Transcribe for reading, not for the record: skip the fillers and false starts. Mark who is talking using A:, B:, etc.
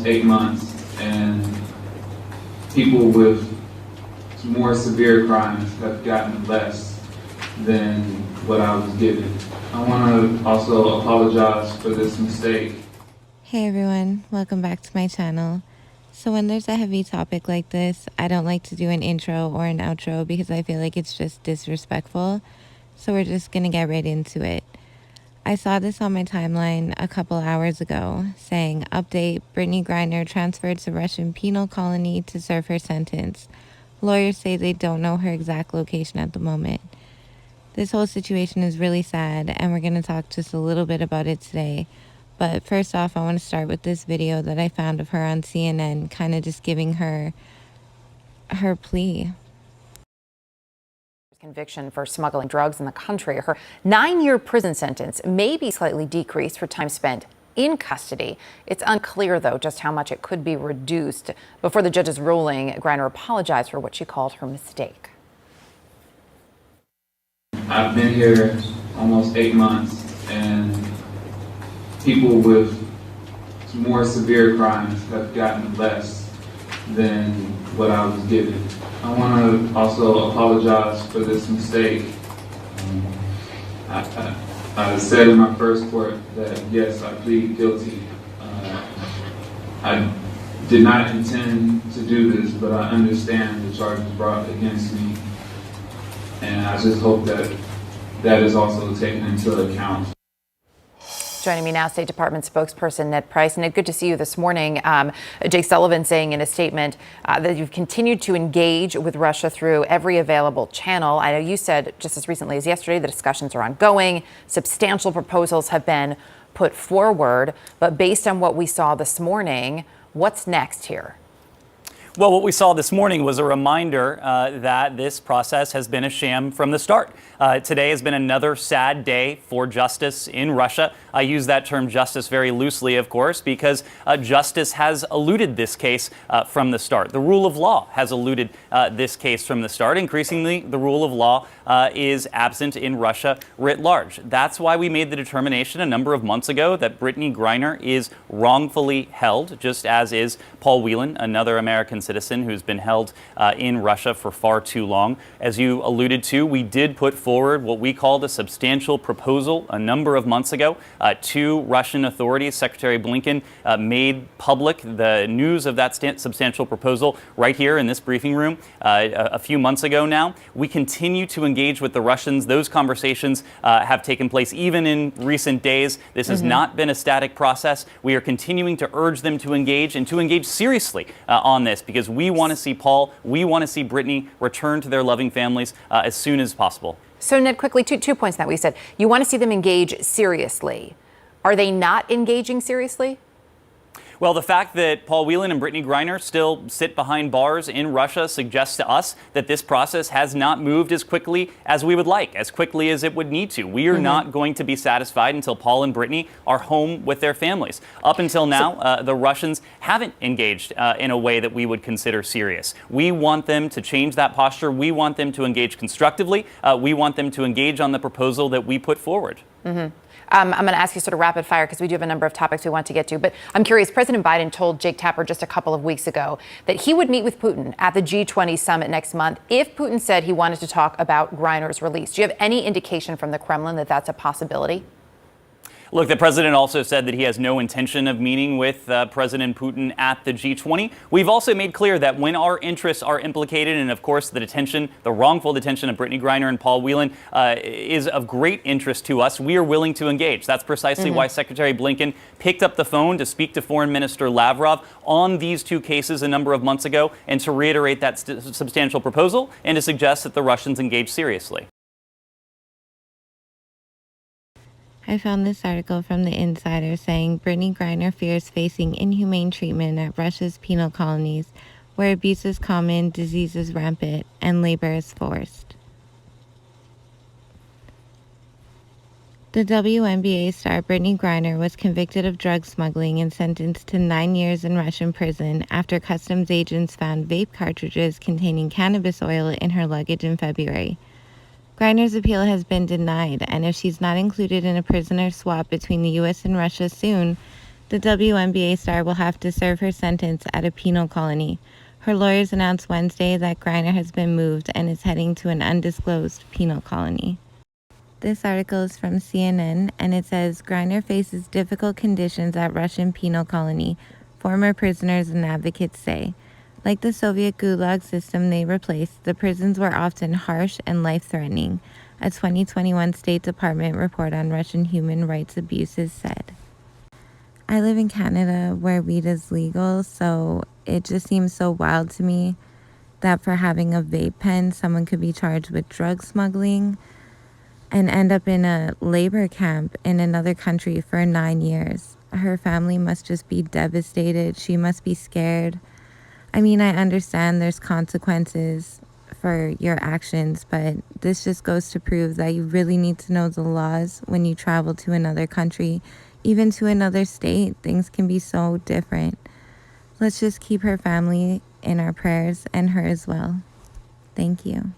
A: almost 8 months, and people with more severe crimes have gotten less than what I was given. I want to also apologize for this mistake.
B: Hey everyone, welcome back to my channel. So when there's a heavy topic like this, I don't like to do an intro or an outro because I feel like it's just disrespectful. So we're just gonna get right into it. I saw this on my timeline a couple hours ago saying, update, Brittney Griner transferred to Russian penal colony to serve her sentence. Lawyers say they don't know her exact location at the moment. This whole situation is really sad and we're gonna talk just a little bit about it today. But first off, I want to start with this video that I found of her on CNN, kind of just giving her plea.
C: Conviction for smuggling drugs in the country. Her 9-year prison sentence may be slightly decreased for time spent in custody. It's unclear, though, just how much it could be reduced. Before the judge's ruling, Griner apologized for what she called her mistake.
A: I've been here almost 8 months, and people with more severe crimes have gotten less than what I was given. I want to also apologize for this mistake. I said in my first court that yes, I plead guilty. I did not intend to do this, but I understand the charges brought against me, and I just hope that that is also taken into account.
C: Joining me now, State Department spokesperson Ned Price. Ned, good to see you this morning. Jake Sullivan saying in a statement that you've continued to engage with Russia through every available channel. I know you said just as recently as yesterday the discussions are ongoing. Substantial proposals have been put forward. But based on what we saw this morning, what's next here?
D: Well, what we saw this morning was a reminder that this process has been a sham from the start. Today has been another sad day for justice in Russia. I use that term justice very loosely, of course, because justice has eluded this case from the start. The rule of law has eluded this case from the start. Increasingly, the rule of law is absent in Russia writ large. That's why we made the determination a number of months ago that Brittney Griner is wrongfully held, just as is Paul Whelan, another American citizen who's been held in Russia for far too long. As you alluded to, we did put forward what we called a substantial proposal a number of months ago to Russian authorities. Secretary Blinken made public the news of that substantial proposal right here in this briefing room a few months ago now. We continue to engage with the Russians. Those conversations have taken place even in recent days. This has not been a static process. We are continuing to urge them to engage and to engage seriously on this, because we want to see Paul, we want to see Brittney return to their loving families as soon as possible.
C: So, Ned, quickly, two points that we said. You want to see them engage seriously. Are they not engaging seriously?
D: Well, the fact that Paul Whelan and Brittney Griner still sit behind bars in Russia suggests to us that this process has not moved as quickly as we would like, as quickly as it would need to. We are not going to be satisfied until Paul and Brittney are home with their families. Up until now, the Russians haven't engaged in a way that we would consider serious. We want them to change that posture. We want them to engage constructively. We want them to engage on the proposal that we put forward.
C: I'm going to ask you sort of rapid fire because we do have a number of topics we want to get to. But I'm curious, President Biden told Jake Tapper just a couple of weeks ago that he would meet with Putin at the G20 summit next month if Putin said he wanted to talk about Griner's release. Do you have any indication from the Kremlin that that's a possibility?
D: Look, the president also said that he has no intention of meeting with President Putin at the G20. We've also made clear that when our interests are implicated, and of course the wrongful detention of Brittney Griner and Paul Whelan is of great interest to us, we are willing to engage. That's precisely why Secretary Blinken picked up the phone to speak to Foreign Minister Lavrov on these two cases a number of months ago, and to reiterate that substantial proposal and to suggest that the Russians engage seriously.
B: I found this article from The Insider saying Brittney Griner fears facing inhumane treatment at Russia's penal colonies, where abuse is common, disease is rampant, and labor is forced. The WNBA star Brittney Griner was convicted of drug smuggling and sentenced to 9 years in Russian prison after customs agents found vape cartridges containing cannabis oil in her luggage in February. Griner's appeal has been denied, and if she's not included in a prisoner swap between the U.S. and Russia soon, The WNBA star will have to serve her sentence at a penal colony. Her lawyers announced Wednesday that Griner has been moved and is heading to an undisclosed penal colony. This article is from CNN, and it says Griner faces difficult conditions at Russian penal colony, former prisoners and advocates say. Like the Soviet Gulag system they replaced, the prisons were often harsh and life-threatening, a 2021 State Department report on Russian human rights abuses said. I live in Canada where weed is legal, so it just seems so wild to me that for having a vape pen, someone could be charged with drug smuggling and end up in a labor camp in another country for 9 years. Her family must just be devastated. She must be scared. I mean, I understand there's consequences for your actions, but this just goes to prove that you really need to know the laws when you travel to another country, even to another state. Things can be so different. Let's just keep her family in our prayers and her as well. Thank you.